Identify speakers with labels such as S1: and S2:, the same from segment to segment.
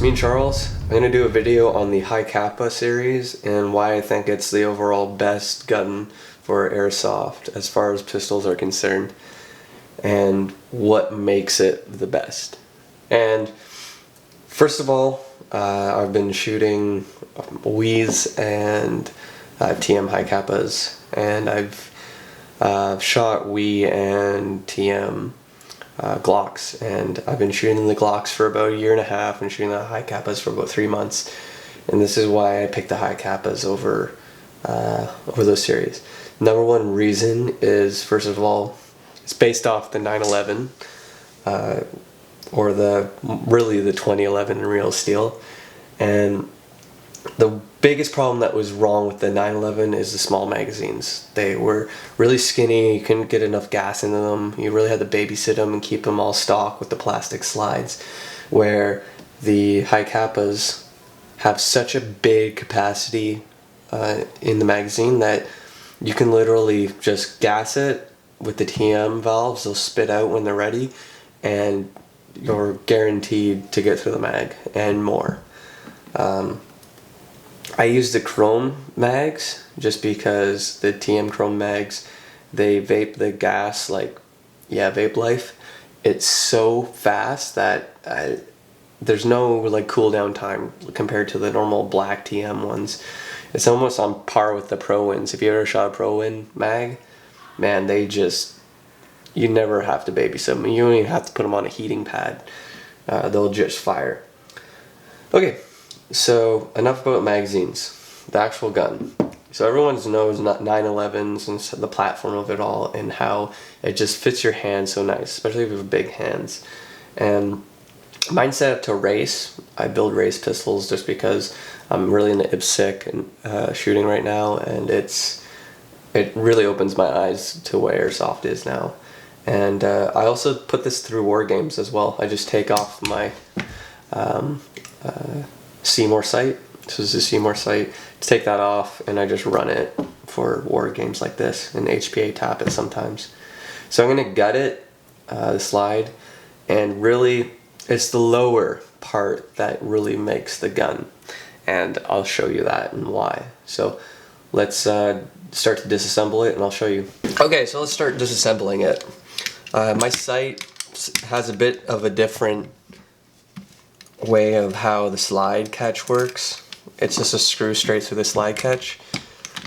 S1: it's MeanCharles. I'm going to do a video on the HI-Capa series and why I think it's the overall best gun for Airsoft as far as pistols are concerned, and what makes it the best. And first of all, I've been shooting Wii's and TM HI-Capas, and I've shot Wii and TM Glocks, and I've been shooting the Glocks for about a year and a half and shooting the HI-Capas for about 3 months, and this is why I picked the HI-Capas over those series. Number one reason is, first of all, it's based off the 911 or really the 2011 real steel, and the biggest problem that was wrong with the 911 is the small magazines. They were really skinny, you couldn't get enough gas into them, you really had to babysit them and keep them all stock with the plastic slides, where the HI-Capas have such a big capacity in the magazine that you can literally just gas it with the TM valves. They'll spit out when they're ready, and you're guaranteed to get through the mag and more. I use the chrome mags just because the TM chrome mags, they vape the gas like, vape life. It's so fast that there's no like cool down time compared to the normal black TM ones. It's almost on par with the Pro Wins. If you ever shot a Pro Win mag, man, you never have to babysit them. You don't even have to put them on a heating pad. They'll just fire. Okay. So enough about magazines, the actual gun. So everyone knows 911s and the platform of it all, and how it just fits your hand so nice, especially if you have big hands. And mine's set up to race. I build race pistols just because I'm really into IPSC and shooting right now, and it really opens my eyes to what Airsoft is now. And I also put this through war games as well. I just take off my Seymour sight. This is a Seymour sight. Take that off and I just run it for war games like this, and HPA tap it sometimes. So I'm gonna gut it, the slide, and really it's the lower part that really makes the gun, and I'll show you that and why. So let's start to disassemble it and I'll show you. Okay, so let's start disassembling it. My sight has a bit of a different way of how the slide catch works. It's just a screw straight through the slide catch,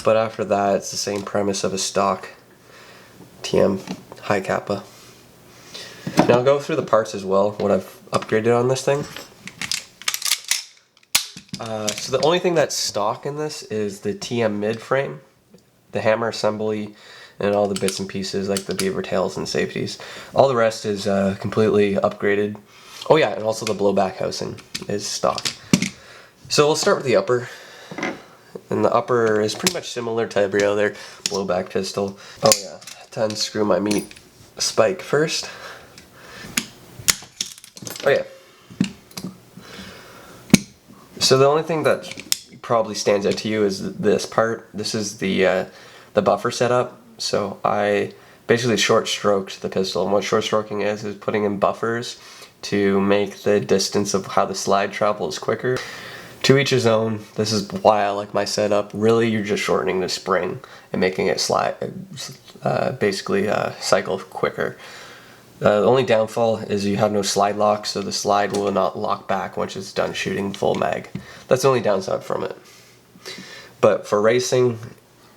S1: but after that it's the same premise of a stock TM HI-Capa. Now I'll go through the parts as well, what I've upgraded on this thing. So the only thing that's stock in this is the TM mid frame, the hammer assembly, and all the bits and pieces like the beaver tails and safeties. All the rest is completely upgraded. Oh yeah, and also the blowback housing is stock. So we'll start with the upper. And the upper is pretty much similar to every other blowback pistol. Oh yeah, to unscrew my meat spike first. Oh yeah. So the only thing that probably stands out to you is this part. This is the buffer setup. So I basically short stroked the pistol, and what short stroking is putting in buffers to make the distance of how the slide travels quicker. To each his own. This is why I like my setup. Really, you're just shortening the spring and making it slide, basically cycle quicker. The only downfall is you have no slide lock, so the slide will not lock back once it's done shooting full mag. That's the only downside from it. But for racing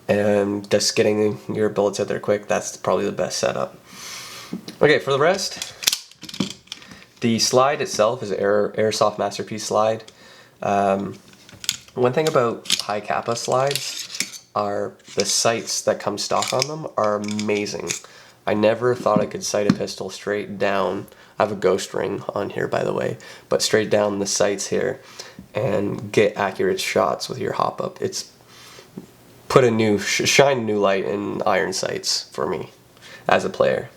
S1: and just getting your bullets out there quick, that's probably the best setup. Okay, for the rest, the slide itself is an Airsoft Masterpiece slide. One thing about HI-Capa slides are the sights that come stock on them are amazing. I never thought I could sight a pistol straight down. I have a ghost ring on here, by the way, but straight down the sights here and get accurate shots with your hop up. It's put a shine a new light in iron sights for me as a player.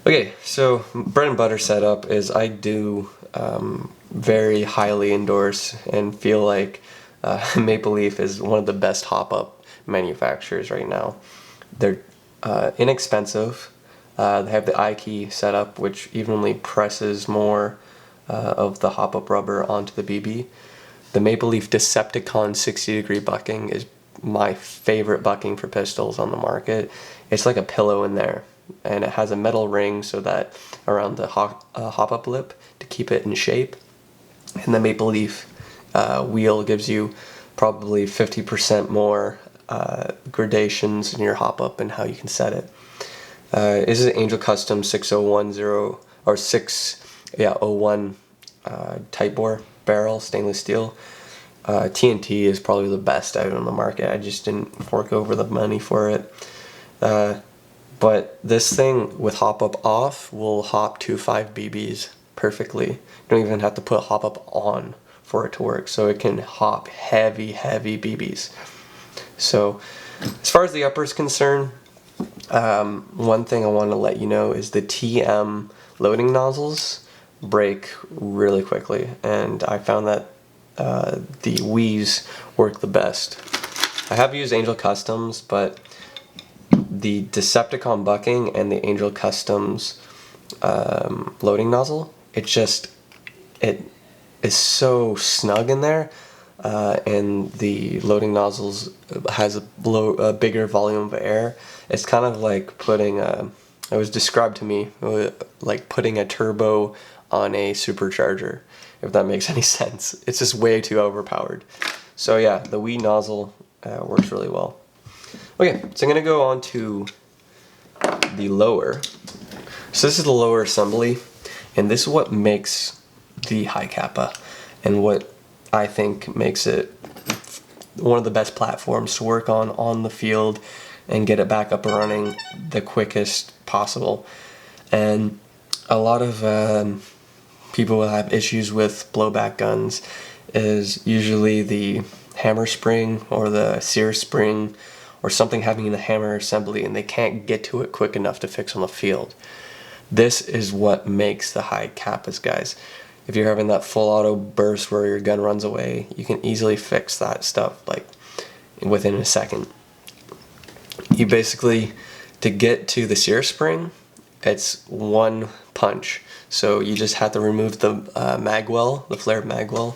S1: Okay, so bread and butter setup is I do very highly endorse and feel like Maple Leaf is one of the best hop-up manufacturers right now. They're inexpensive. They have the I-key setup, which evenly presses more of the hop-up rubber onto the BB. The Maple Leaf Decepticon 60-degree bucking is my favorite bucking for pistols on the market. It's like a pillow in there, and it has a metal ring so that around the hop-up lip to keep it in shape. And the Maple Leaf wheel gives you probably 50% more gradations in your hop-up and how you can set it. This is an Angel Custom 6010 or 601 type bore barrel, stainless steel. TNT is probably the best out on the market. I just didn't fork over the money for it. But this thing with hop up off will hop to 5 BBs perfectly. You don't even have to put hop up on for it to work, so it can hop heavy BBs. So as far as the upper is concerned, one thing I want to let you know is the TM loading nozzles break really quickly, and I found that the Wii's work the best. I have used Angel Customs, but the Decepticon bucking and the Angel Customs loading nozzle, it is so snug in there, and the loading nozzles has a bigger volume of air. It's kind of like putting it was described to me like putting a turbo on a supercharger, if that makes any sense. It's just way too overpowered. So yeah, the Wii nozzle works really well. Okay, so I'm going to go on to the lower. So this is the lower assembly, and this is what makes the HI-Capa, and what I think makes it one of the best platforms to work on the field and get it back up and running the quickest possible. And a lot of people will have issues with blowback guns is usually the hammer spring or the sear spring or something having in the hammer assembly, and they can't get to it quick enough to fix on the field. This is what makes the HI-Capas, guys. If you're having that full auto burst where your gun runs away, you can easily fix that stuff like within a second. You basically, to get to the sear spring, it's one punch. So you just have to remove the magwell, the flared magwell.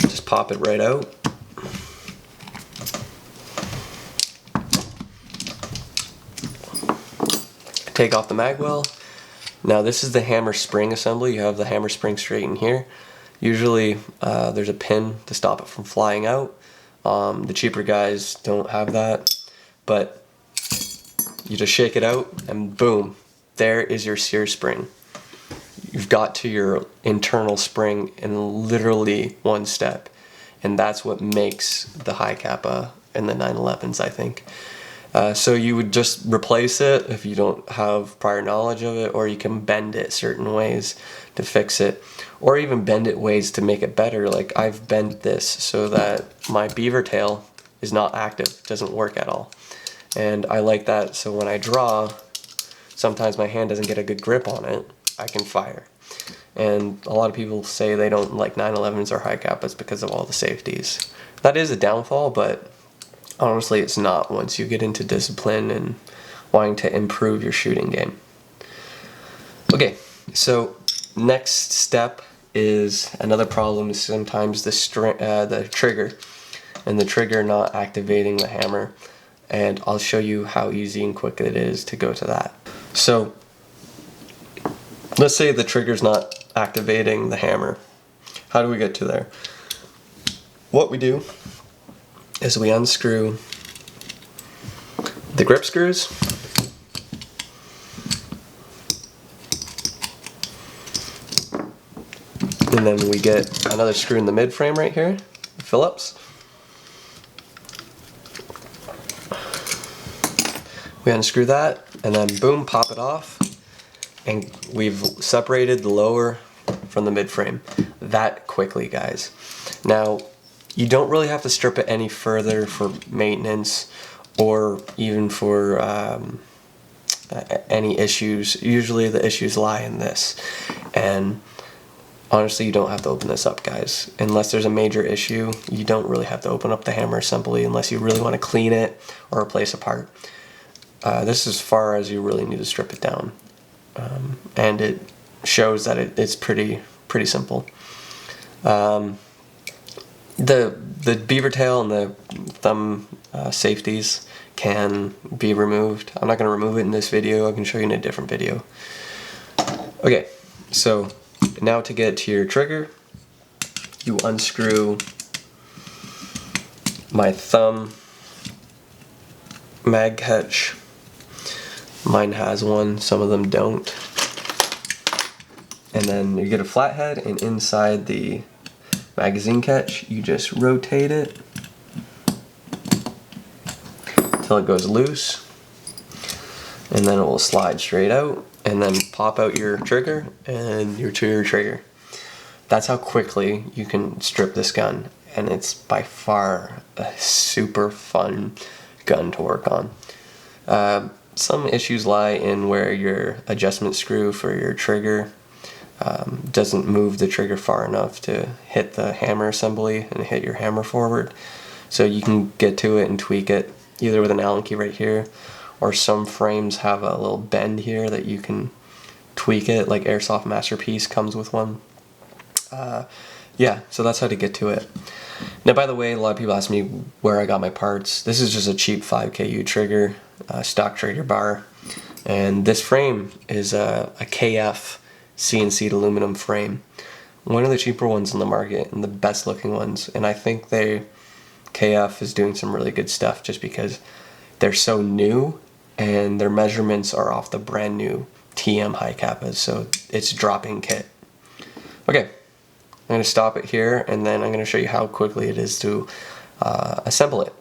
S1: Just pop it right out. Take off the magwell. Now this is the hammer spring assembly. You have the hammer spring straight in here. Usually there's a pin to stop it from flying out. The cheaper guys don't have that, but you just shake it out and boom, there is your sear spring. You've got to your internal spring in literally one step, and that's what makes the HI-Capa and the 911s, I think. So you would just replace it if you don't have prior knowledge of it, or you can bend it certain ways to fix it, or even bend it ways to make it better. Like I've bent this so that my beaver tail is not active, doesn't work at all. And I like that, so when I draw, sometimes my hand doesn't get a good grip on it, I can fire. And a lot of people say they don't like 911s or HI-Capas because of all the safeties. That is a downfall, but honestly it's not once you get into discipline and wanting to improve your shooting game. Okay, so next step is another problem is sometimes the trigger, and the trigger not activating the hammer. And I'll show you how easy and quick it is to go to that. So let's say the trigger's not activating the hammer. How do we get to there? What we do is we unscrew the grip screws, and then we get another screw in the mid frame right here, Phillips. We unscrew that, and then boom, pop it off, and we've separated the lower from the mid frame that quickly, guys. Now, you don't really have to strip it any further for maintenance or even for any issues. Usually the issues lie in this, and honestly you don't have to open this up, guys. Unless there's a major issue, you don't really have to open up the hammer assembly unless you really want to clean it or replace a part. This is as far as you really need to strip it down, and it shows that it's pretty simple. The beaver tail and the thumb safeties can be removed. I'm not going to remove it in this video. I can show you in a different video. Okay, so now to get to your trigger, you unscrew my thumb mag catch. Mine has one, some of them don't. And then you get a flathead, and inside the magazine catch, you just rotate it till it goes loose, and then it will slide straight out, and then pop out your trigger and your trigger. That's how quickly you can strip this gun, and it's by far a super fun gun to work on. Some issues lie in where your adjustment screw for your trigger doesn't move the trigger far enough to hit the hammer assembly and hit your hammer forward. So you can get to it and tweak it either with an Allen key right here, or some frames have a little bend here that you can tweak it, like Airsoft Masterpiece comes with one. Yeah, so that's how to get to it. Now, by the way, a lot of people ask me where I got my parts. This is just a cheap 5KU trigger, stock trigger bar, and this frame is a KF CNC aluminum frame. One of the cheaper ones in the market and the best looking ones, and I think KF is doing some really good stuff just because they're so new and their measurements are off the brand new TM HI-Capas, so it's dropping kit. Okay, I'm going to stop it here, and then I'm going to show you how quickly it is to assemble it.